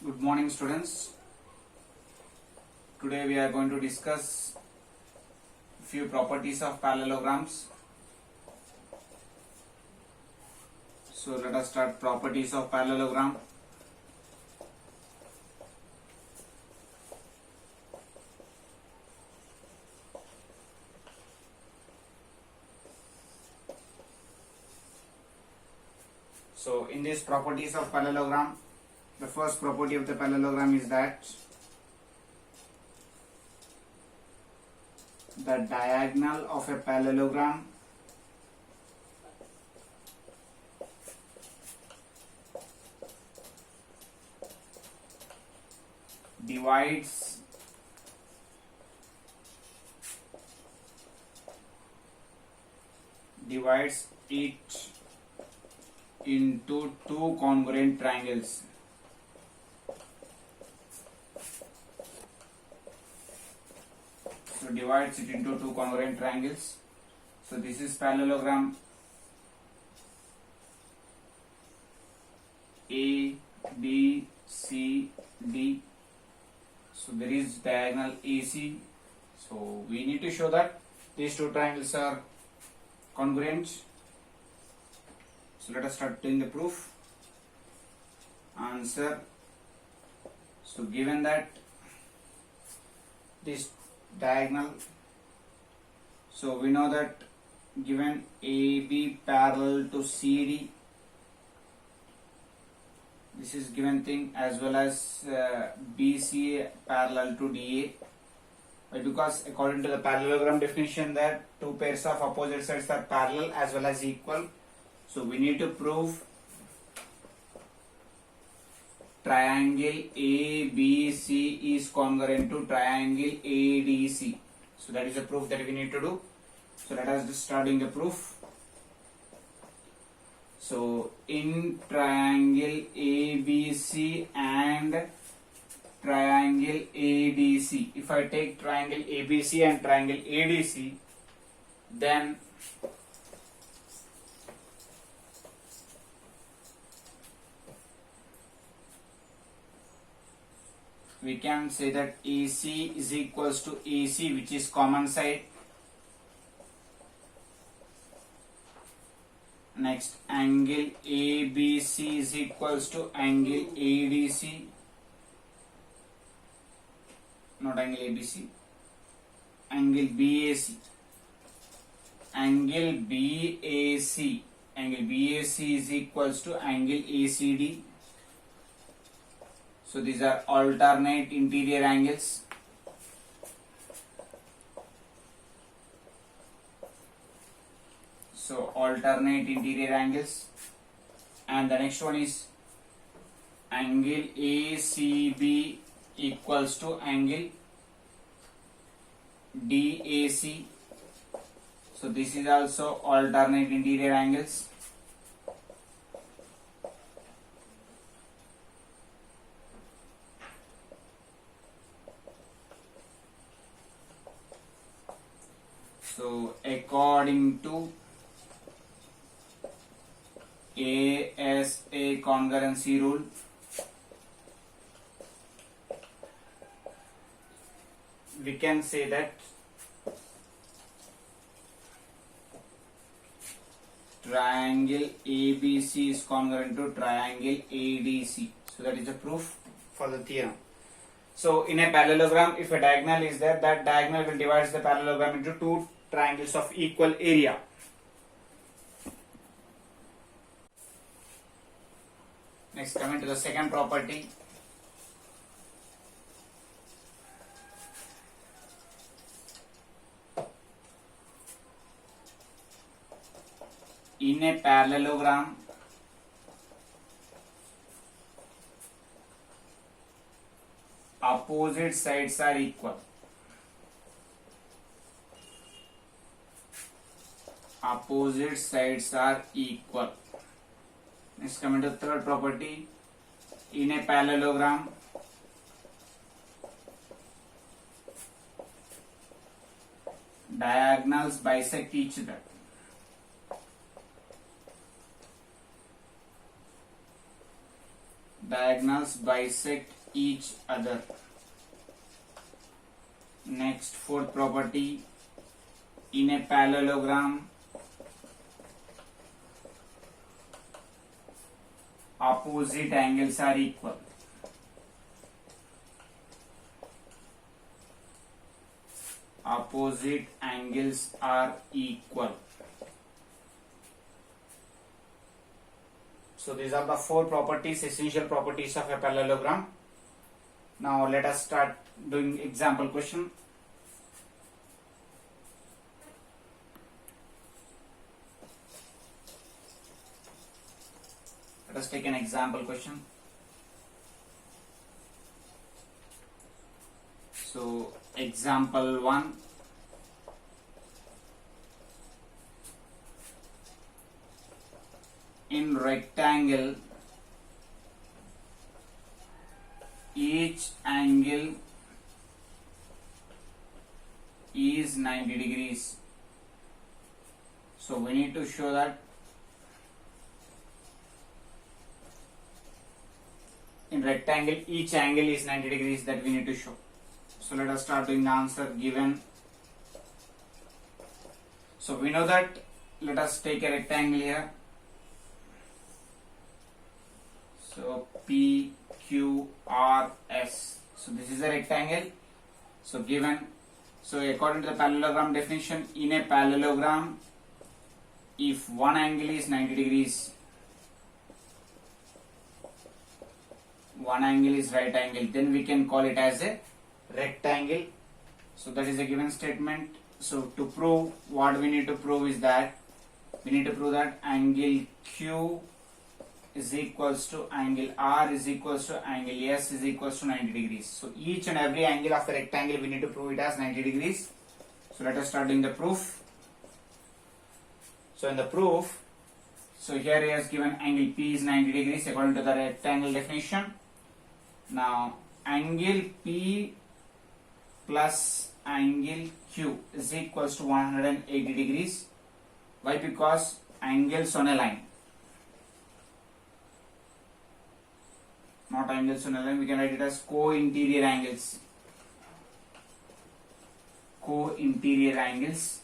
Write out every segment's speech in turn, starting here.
Good morning, students. Today we are going to discuss few properties of parallelograms. So let us start properties of parallelogram. So in these properties of parallelogram, the first property of the parallelogram is that the diagonal of a parallelogram divides it into two congruent triangles. So divides it into two congruent triangles. So this is parallelogram A, B, C, D. So there is diagonal AC. So we need to show that these two triangles are congruent. So let us start doing the proof. Answer. So given that this diagonal, so we know that given AB parallel to CD, this is given thing, as well as BC parallel to DA. Why? Because according to the parallelogram definition that two pairs of opposite sides are parallel as well as equal. So we need to prove triangle ABC is congruent to triangle ADC. So that is the proof that we need to do. So let us just starting the proof. So in triangle ABC and triangle ADC, if I take triangle ABC and triangle ADC, then we can say that AC is equals to AC, which is common side. Next, angle ABC is equals to angle ADC, not angle ABC, angle BAC. Angle BAC is equals to angle ACD. So these are alternate interior angles. So alternate interior angles. And the next one is angle ACB equals to angle DAC. So this is also alternate interior angles. So according to ASA congruency rule, we can say that triangle ABC is congruent to triangle ADC. So that is the proof for the theorem. So in a parallelogram, if a diagonal is there, that diagonal will divide the parallelogram into two triangles of equal area. Next, coming to the second property. In a parallelogram, opposite sides are equal. Opposite sides are equal. Next, coming to the third property. In a parallelogram, diagonals bisect each other. Diagonals bisect each other. Next, fourth property, in a parallelogram, opposite angles are equal. Opposite angles are equal. So these are the four properties, essential properties of a parallelogram. Now let us start doing example question. Let us take an example question. So example 1. In rectangle, each angle is 90 degrees. So we need to show that in rectangle each angle is 90 degrees, that we need to show. So let us start doing the answer given. So we know that, let us take a rectangle here. So P, Q, R, S. So this is a rectangle. So given, so according to the parallelogram definition, in a parallelogram, if one angle is 90 degrees, one angle is right angle, then we can call it as a rectangle. So that is a given statement. So to prove, what we need to prove is that we need to prove that angle Q is equals to angle R is equals to angle S is equals to 90 degrees. So each and every angle of the rectangle we need to prove it as 90 degrees. So let us start doing the proof. So in the proof, so here he has given angle P is 90 degrees according to the rectangle definition. Now angle P plus angle Q is equals to 180 degrees. Why? Because angles on a line, not angles on a line, we can write it as co-interior angles. Co-interior angles.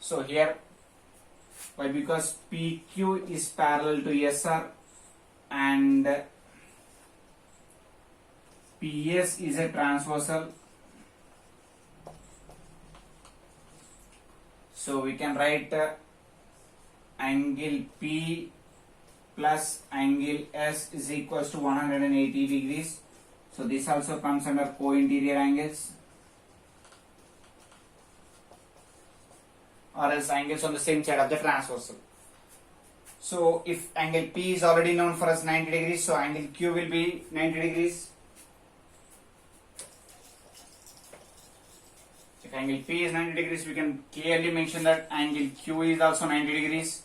So here, why? Because PQ is parallel to SR and PS is a transversal. So we can write angle P plus angle S is equals to 180 degrees. So this also comes under co-interior angles, or else angles on the same side of the transversal. So if angle P is already known for us 90 degrees, so angle Q will be 90 degrees. If angle P is 90 degrees, we can clearly mention that angle Q is also 90 degrees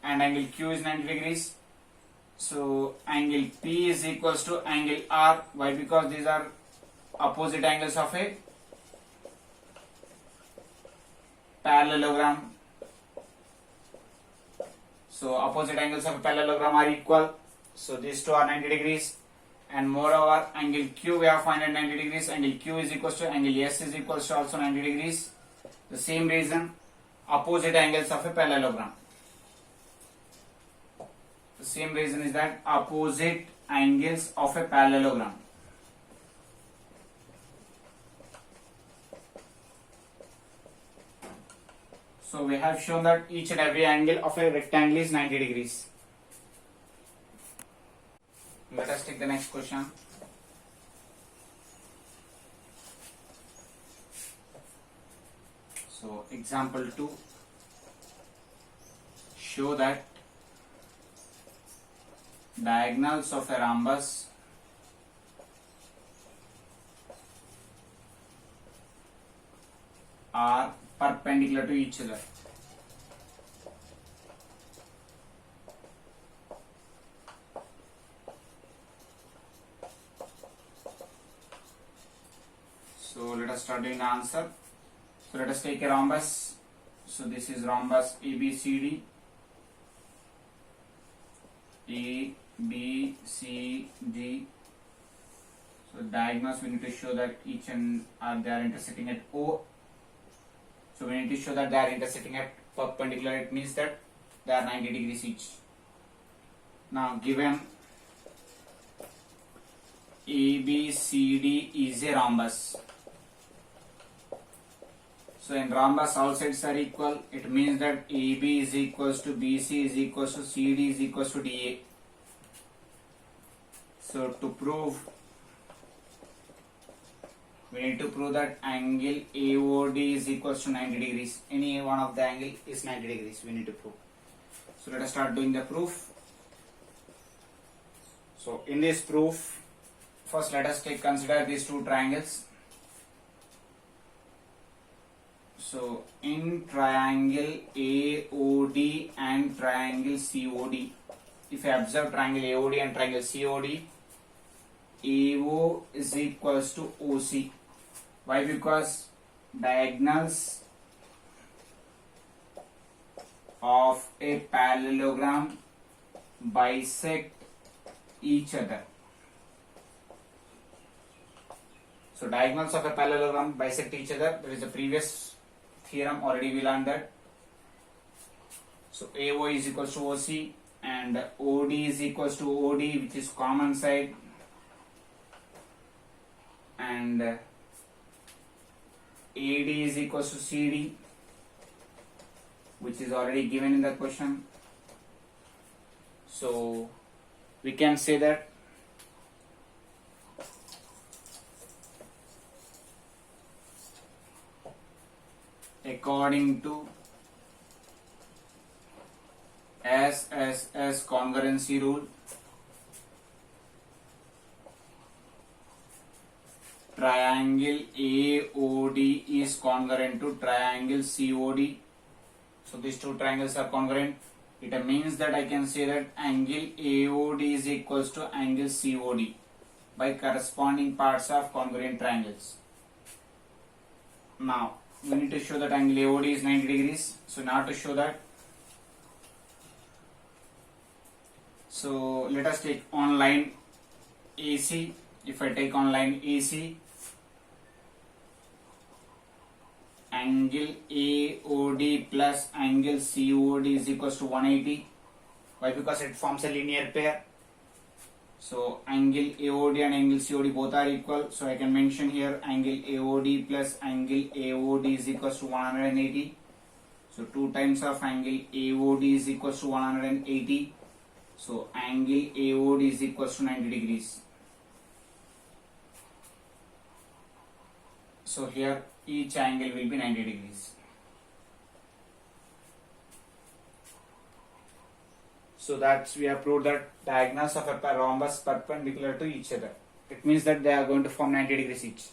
and angle Q is 90 degrees. So angle P is equals to angle R. Why? Because these are opposite angles of a parallelogram. So opposite angles of a parallelogram are equal. So these two are 90 degrees. And moreover, angle Q we have found at 90 degrees. Angle Q is equals to angle S is equals to also 90 degrees. The same reason, opposite angles of a parallelogram. The same reason is that opposite angles of a parallelogram. So we have shown that each and every angle of a rectangle is 90 degrees. Let us take the next question. So example 2, show that diagonals of a rhombus are perpendicular to each other. So let us start doing the answer. So let us take a rhombus. So this is rhombus ABCD. A, B, C, D. So diagonals we need to show that each and they are intersecting at O. So we need to show that they are intersecting at perpendicular. It means that they are 90 degrees each. Now given ABCD is a rhombus. So in rhombus all sides are equal. It means that AB is equals to BC is equals to CD is equals to DA. So to prove, we need to prove that angle AOD is equals to 90 degrees. Any one of the angle is 90 degrees. We need to prove. So let us start doing the proof. So in this proof, first let us consider these two triangles. So in triangle AOD and triangle COD, if I observe triangle AOD and triangle COD, AO is equals to OC. Why? Because diagonals of a parallelogram bisect each other. So diagonals of a parallelogram bisect each other. There is a previous theorem, already we learned that. So AO is equals to OC and OD is equals to OD, which is common side, and AD is equals to CD, which is already given in the question. So we can say that according to SSS congruency rule, triangle AOD is congruent to triangle COD. So these two triangles are congruent. It means that I can say that angle AOD is equals to angle COD by corresponding parts of congruent triangles. Now we need to show that angle AOD is 90 degrees. So now to show that, so let us take on line AC. If I take on line AC, angle AOD plus angle COD is equals to 180. Why? Because it forms a linear pair. So angle AOD and angle COD both are equal. So I can mention here angle AOD plus angle AOD is equals to 180. So 2 times of angle AOD is equals to 180. So angle AOD is equals to 90 degrees. So here each angle will be 90 degrees. So that's, we have proved that diagonals of a rhombus perpendicular to each other. It means that they are going to form 90 degrees each.